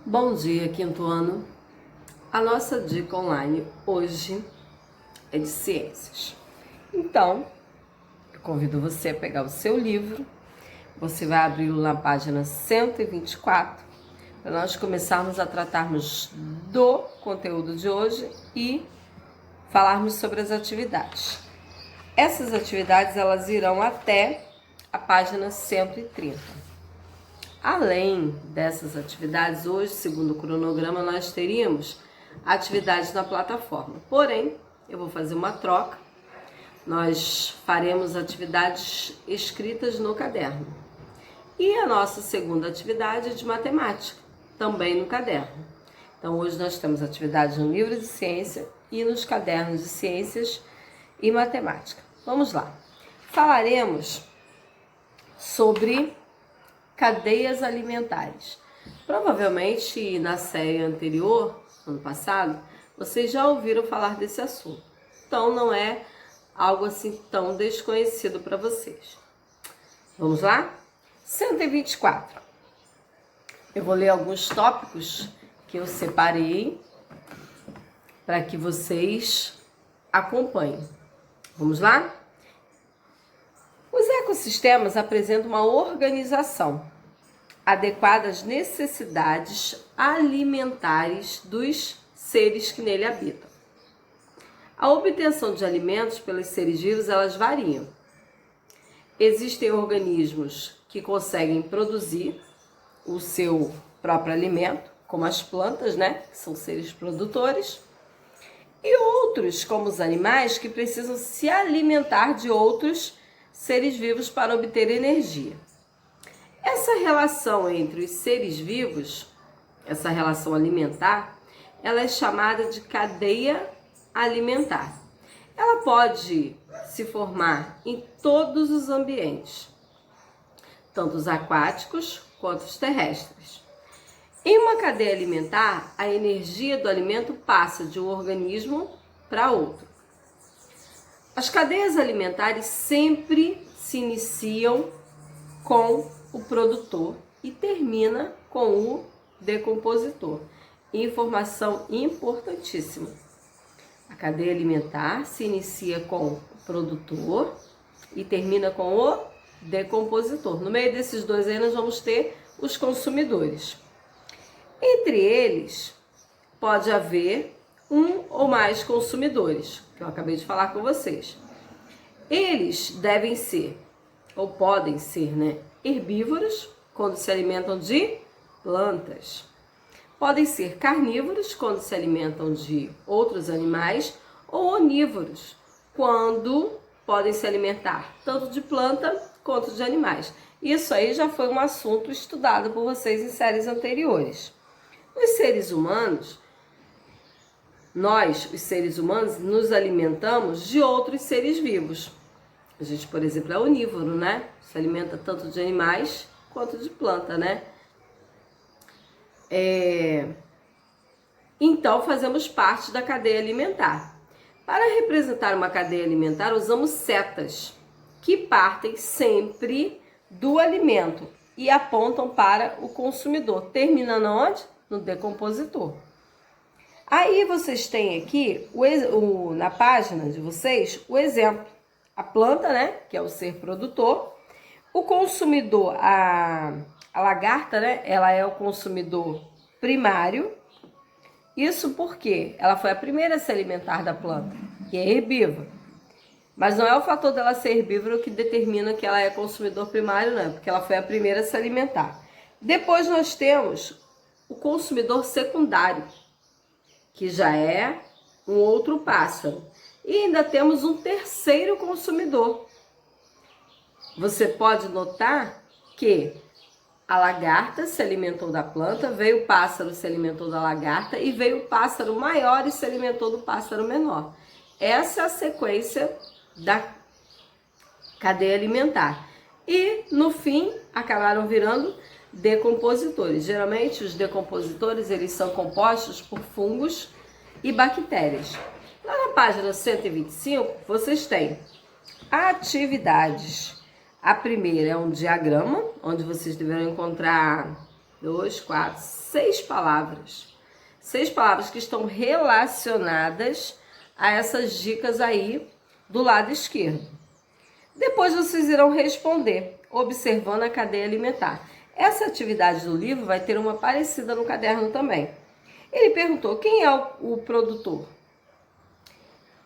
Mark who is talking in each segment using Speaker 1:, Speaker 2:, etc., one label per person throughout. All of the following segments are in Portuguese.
Speaker 1: Bom dia, quinto ano. A nossa dica online hoje é de ciências. Então, eu convido você a pegar o seu livro, você vai abri-lo na página 124, para nós começarmos a tratarmos do conteúdo de hoje e falarmos sobre as atividades. Essas atividades, elas irão até a página 130. Além dessas atividades, hoje, segundo o cronograma, nós teríamos atividades na plataforma. Porém, eu vou fazer uma troca. Nós faremos atividades escritas no caderno. E a nossa segunda atividade é de matemática, também no caderno. Então, hoje nós temos atividades no livro de ciência e nos cadernos de ciências e matemática. Vamos lá. Falaremos sobre cadeias alimentares. Provavelmente na série anterior, ano passado, vocês já ouviram falar desse assunto. Então não é algo assim tão desconhecido para vocês. Vamos lá? 124. Eu vou ler alguns tópicos que eu separei para que vocês acompanhem. Vamos lá? Os ecossistemas apresentam uma organização adequada às necessidades alimentares dos seres que nele habitam. A obtenção de alimentos pelos seres vivos, elas variam. Existem organismos que conseguem produzir o seu próprio alimento, como as plantas, que são seres produtores, e outros, como os animais, que precisam se alimentar de outros seres vivos para obter energia. Essa relação entre os seres vivos, essa relação alimentar, ela é chamada de cadeia alimentar. Ela pode se formar em todos os ambientes, tanto os aquáticos quanto os terrestres. Em uma cadeia alimentar, a energia do alimento passa de um organismo para outro. As cadeias alimentares sempre se iniciam com o produtor e termina com o decompositor. Informação importantíssima. A cadeia alimentar se inicia com o produtor e termina com o decompositor. No meio desses dois aí nós vamos ter os consumidores. Entre eles pode haver um ou mais consumidores, que eu acabei de falar com vocês. Eles devem ser, ou podem ser, herbívoros, quando se alimentam de plantas. Podem ser carnívoros, quando se alimentam de outros animais, ou onívoros, quando podem se alimentar tanto de planta quanto de animais. Isso aí já foi um assunto estudado por vocês em séries anteriores. Os seres humanos, nós, os seres humanos, nos alimentamos de outros seres vivos. A gente, por exemplo, é onívoro, Se alimenta tanto de animais quanto de planta, Então, fazemos parte da cadeia alimentar. Para representar uma cadeia alimentar, usamos setas, que partem sempre do alimento e apontam para o consumidor, terminando onde? No decompositor. Aí vocês têm aqui, na página de vocês, o exemplo. A planta, que é o ser produtor. O consumidor, a lagarta, ela é o consumidor primário. Isso porque ela foi a primeira a se alimentar da planta, que é herbívora. Mas não é o fator dela ser herbívora que determina que ela é consumidor primário, não. Porque ela foi a primeira a se alimentar. Depois nós temos o consumidor secundário, que já é um outro pássaro. E ainda temos um terceiro consumidor. Você pode notar que a lagarta se alimentou da planta, veio o pássaro se alimentou da lagarta e veio o pássaro maior e se alimentou do pássaro menor. Essa é a sequência da cadeia alimentar. E no fim acabaram virando decompositores. Geralmente os decompositores eles são compostos por fungos e bactérias. Lá na página 125 vocês têm atividades. A primeira é um diagrama, onde vocês deverão encontrar 2, 4, 6 palavras. 6 palavras que estão relacionadas a essas dicas aí do lado esquerdo. Depois vocês irão responder, observando a cadeia alimentar. Essa atividade do livro vai ter uma parecida no caderno também. Ele perguntou, quem é o produtor?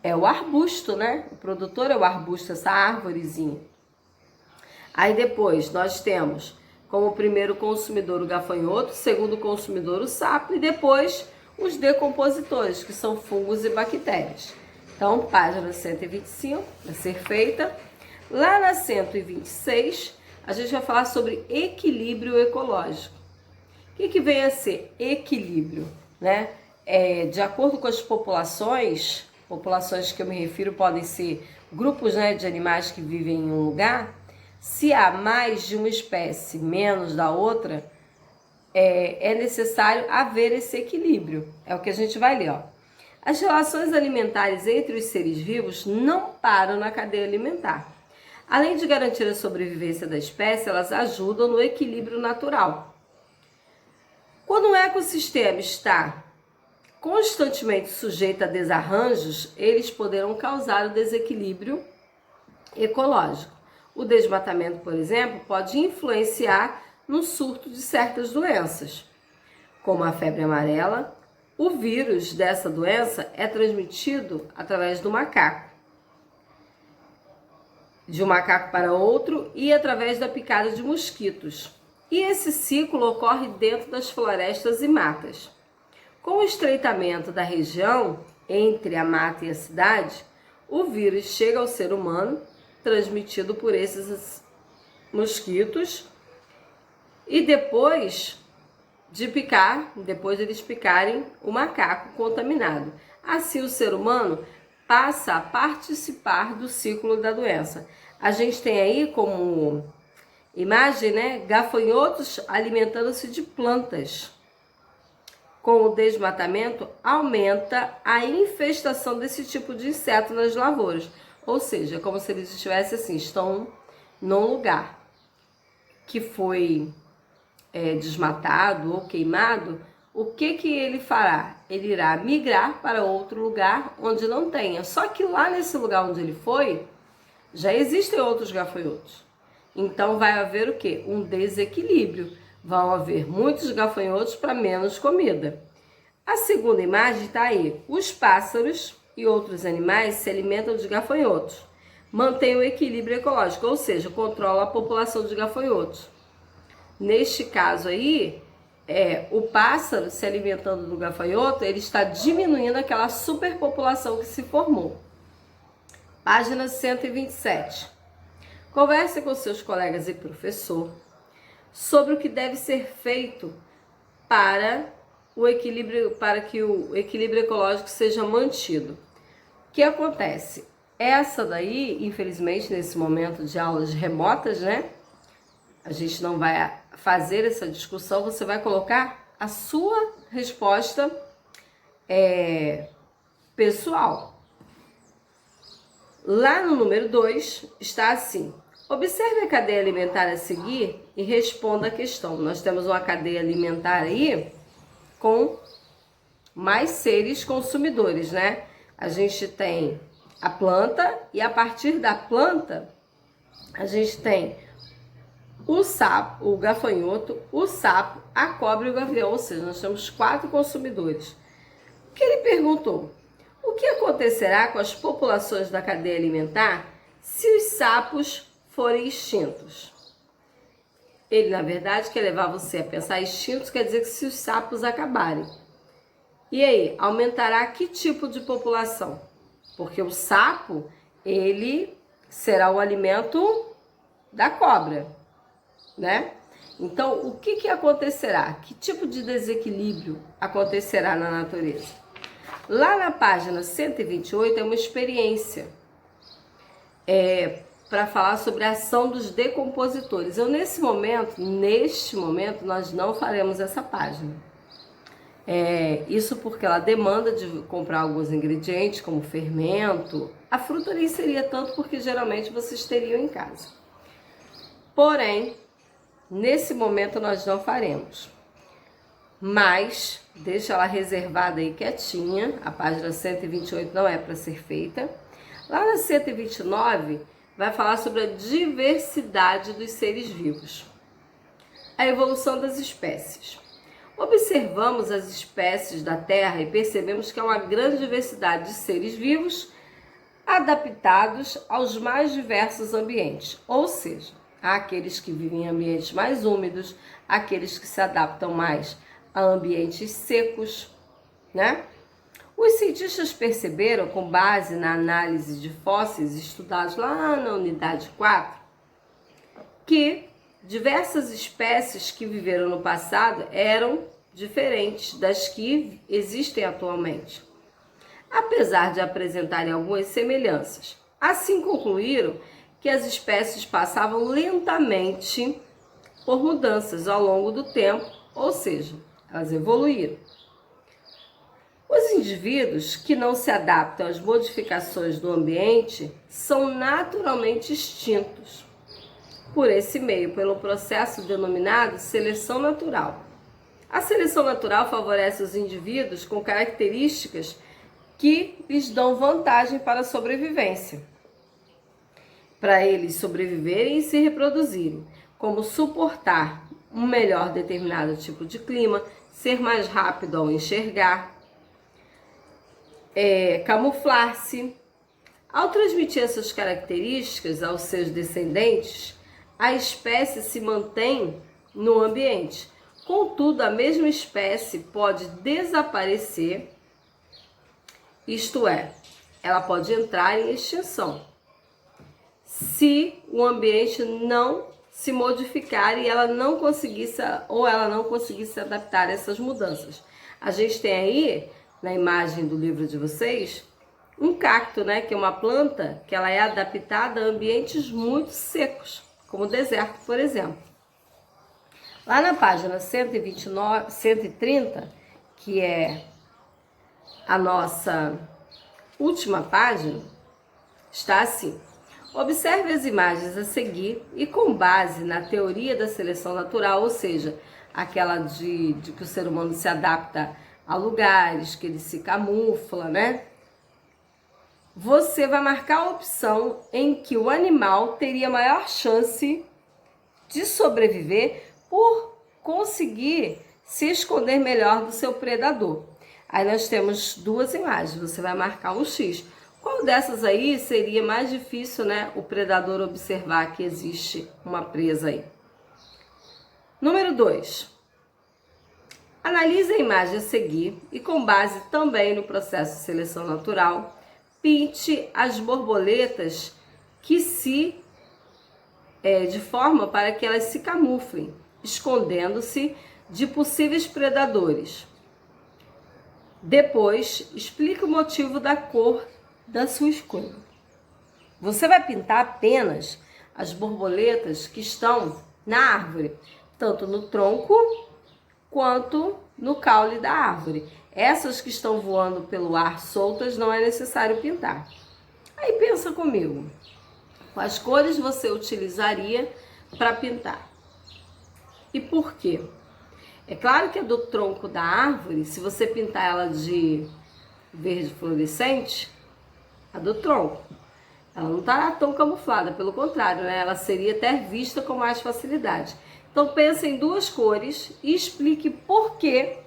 Speaker 1: É o arbusto, né? O produtor é o arbusto, essa árvorezinha. Aí depois nós temos como primeiro consumidor o gafanhoto, segundo consumidor o sapo e depois os decompositores, que são fungos e bactérias. Então, página 125 vai ser feita. Lá na 126, a gente vai falar sobre equilíbrio ecológico. O que vem a ser equilíbrio, né? De acordo com as populações que eu me refiro podem ser grupos, né, de animais que vivem em um lugar. Se há mais de uma espécie, menos da outra, é necessário haver esse equilíbrio. É o que a gente vai ler, ó. As relações alimentares entre os seres vivos não param na cadeia alimentar. Além de garantir a sobrevivência da espécie, elas ajudam no equilíbrio natural. Quando um ecossistema está constantemente sujeito a desarranjos, eles poderão causar o desequilíbrio ecológico. O desmatamento, por exemplo, pode influenciar no surto de certas doenças, como a febre amarela. O vírus dessa doença é transmitido através do macaco, de um macaco para outro e através da picada de mosquitos. E esse ciclo ocorre dentro das florestas e matas. Com o estreitamento da região entre a mata e a cidade, o vírus chega ao ser humano, transmitido por esses mosquitos, e depois eles picarem o macaco contaminado. Assim, o ser humano passa a participar do ciclo da doença. A gente tem aí como imagem, né, gafanhotos alimentando-se de plantas. Com o desmatamento, aumenta a infestação desse tipo de inseto nas lavouras. Ou seja, como se eles estivessem assim, estão num lugar que foi desmatado ou queimado, o que ele fará? Ele irá migrar para outro lugar onde não tenha. Só que lá nesse lugar onde ele foi, já existem outros gafanhotos. Então vai haver o quê? Um desequilíbrio. Vão haver muitos gafanhotos para menos comida. A segunda imagem está aí. Os pássaros e outros animais se alimentam de gafanhotos. Mantém o equilíbrio ecológico, ou seja, controla a população de gafanhotos. Neste caso aí, o pássaro se alimentando do gafanhoto, ele está diminuindo aquela superpopulação que se formou. Página 127. Converse com seus colegas e professor sobre o que deve ser feito para que o equilíbrio ecológico seja mantido. O que acontece? Essa daí, infelizmente, nesse momento de aulas remotas, né? A gente não vai fazer essa discussão, você vai colocar a sua resposta pessoal. Lá no número 2 está assim: observe a cadeia alimentar a seguir e responda a questão. Nós temos uma cadeia alimentar aí com mais seres consumidores, né? A gente tem a planta e a partir da planta a gente tem o sapo, o gafanhoto, o sapo, a cobra e o gavião, ou seja, nós temos 4 consumidores. O que ele perguntou? O que acontecerá com as populações da cadeia alimentar se os sapos forem extintos? Ele, na verdade, quer levar você a pensar extintos, quer dizer que se os sapos acabarem. E aí, aumentará que tipo de população? Porque o sapo, ele será o alimento da cobra, né? Então, o que acontecerá? Que tipo de desequilíbrio acontecerá na natureza? Lá na página 128 é uma experiência para falar sobre a ação dos decompositores. Neste momento, nós não faremos essa página. Isso porque ela demanda de comprar alguns ingredientes, como fermento. A fruta nem seria tanto, porque geralmente vocês teriam em casa. Porém, nesse momento nós não faremos. mas deixa ela reservada aí quietinha. A página 128 não é para ser feita. Lá na 129 vai falar sobre a diversidade dos seres vivos. A evolução das espécies. Observamos as espécies da Terra e percebemos que há uma grande diversidade de seres vivos adaptados aos mais diversos ambientes, ou seja, há aqueles que vivem em ambientes mais úmidos, aqueles que se adaptam mais a ambientes secos, né? Os cientistas perceberam, com base na análise de fósseis estudados lá na unidade 4, que diversas espécies que viveram no passado eram diferentes das que existem atualmente, apesar de apresentarem algumas semelhanças. Assim concluíram que as espécies passavam lentamente por mudanças ao longo do tempo, ou seja, elas evoluíram. Os indivíduos que não se adaptam às modificações do ambiente são naturalmente extintos por esse meio, pelo processo denominado seleção natural. A seleção natural favorece os indivíduos com características que lhes dão vantagem para a sobrevivência, para eles sobreviverem e se reproduzirem, como suportar um melhor determinado tipo de clima, ser mais rápido ao enxergar, camuflar-se. Ao transmitir essas características aos seus descendentes, a espécie se mantém no ambiente. Contudo, a mesma espécie pode desaparecer, isto é, ela pode entrar em extinção, se o ambiente não se modificar e ela não conseguisse se adaptar a essas mudanças. A gente tem aí, na imagem do livro de vocês, um cacto, né, que é uma planta que ela é adaptada a ambientes muito secos, como o deserto, por exemplo. Lá na página 130, que é a nossa última página, está assim: observe as imagens a seguir e, com base na teoria da seleção natural, ou seja, aquela de que o ser humano se adapta a lugares, que ele se camufla, né? Você vai marcar a opção em que o animal teria maior chance de sobreviver por conseguir se esconder melhor do seu predador. Aí nós temos duas imagens, você vai marcar um X. Qual dessas aí seria mais difícil, né, o predador observar que existe uma presa aí? Número 2. Analise a imagem a seguir e, com base também no processo de seleção natural, pinte as borboletas de forma para que elas se camuflem, escondendo-se de possíveis predadores. Depois, explique o motivo da cor da sua escolha. Você vai pintar apenas as borboletas que estão na árvore, tanto no tronco quanto no caule da árvore. Essas que estão voando pelo ar soltas não é necessário pintar. Aí pensa comigo, quais cores você utilizaria para pintar? E por quê? É claro que a do tronco da árvore, se você pintar ela de verde fluorescente, a do tronco, ela não estará tão camuflada, pelo contrário, né? Ela seria até vista com mais facilidade. Então pense em duas cores e explique por que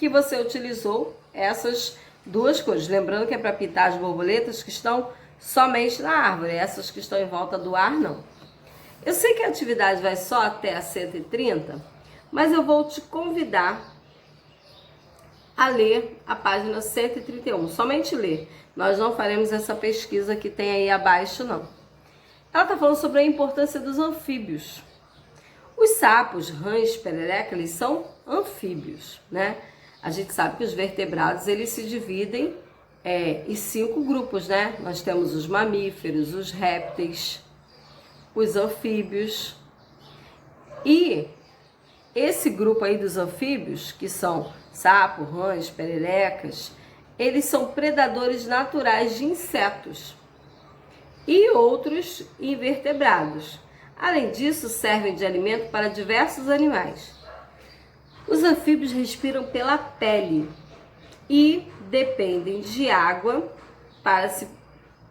Speaker 1: você utilizou essas duas cores. Lembrando que é para pintar as borboletas que estão somente na árvore, essas que estão em volta do ar não. Eu sei que a atividade vai só até a 130, mas eu vou te convidar a ler a página 131, somente ler. Nós não faremos essa pesquisa que tem aí abaixo, não. Ela está falando sobre a importância dos anfíbios. Os sapos, rãs, perereca, eles são anfíbios, né? A gente sabe que os vertebrados, eles se dividem em 5 grupos, né? Nós temos os mamíferos, os répteis, os anfíbios. E esse grupo aí dos anfíbios, que são sapos, rãs, pererecas, eles são predadores naturais de insetos e outros invertebrados. Além disso, servem de alimento para diversos animais. Os anfíbios respiram pela pele e dependem de água para se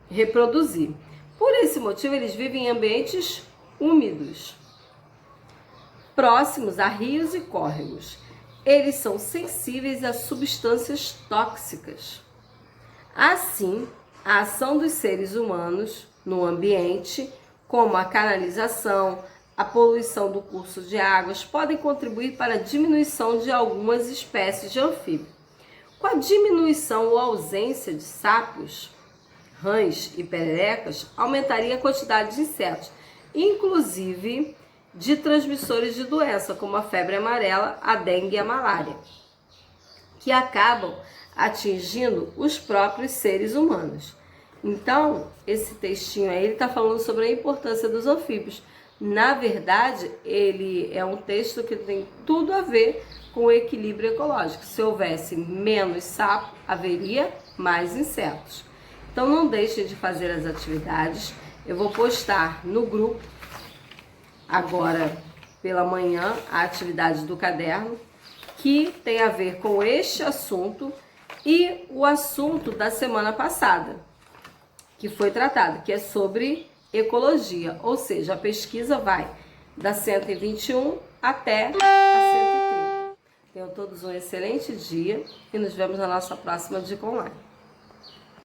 Speaker 1: reproduzir. Por esse motivo, eles vivem em ambientes úmidos, próximos a rios e córregos. Eles são sensíveis a substâncias tóxicas. Assim, a ação dos seres humanos no ambiente, como a canalização, a poluição do curso de águas, podem contribuir para a diminuição de algumas espécies de anfíbio. Com a diminuição ou ausência de sapos, rãs e pererecas, aumentaria a quantidade de insetos, inclusive de transmissores de doença, como a febre amarela, a dengue e a malária, que acabam atingindo os próprios seres humanos. Então, esse textinho aí, ele está falando sobre a importância dos anfíbios. Na verdade, ele é um texto que tem tudo a ver com o equilíbrio ecológico. Se houvesse menos sapo, haveria mais insetos. Então, não deixem de fazer as atividades. Eu vou postar no grupo, agora pela manhã, a atividade do caderno, que tem a ver com este assunto e o assunto da semana passada, que foi tratado, que é sobre ecologia, ou seja, a pesquisa vai da 121 até a 130. Tenham todos um excelente dia e nos vemos na nossa próxima dica online.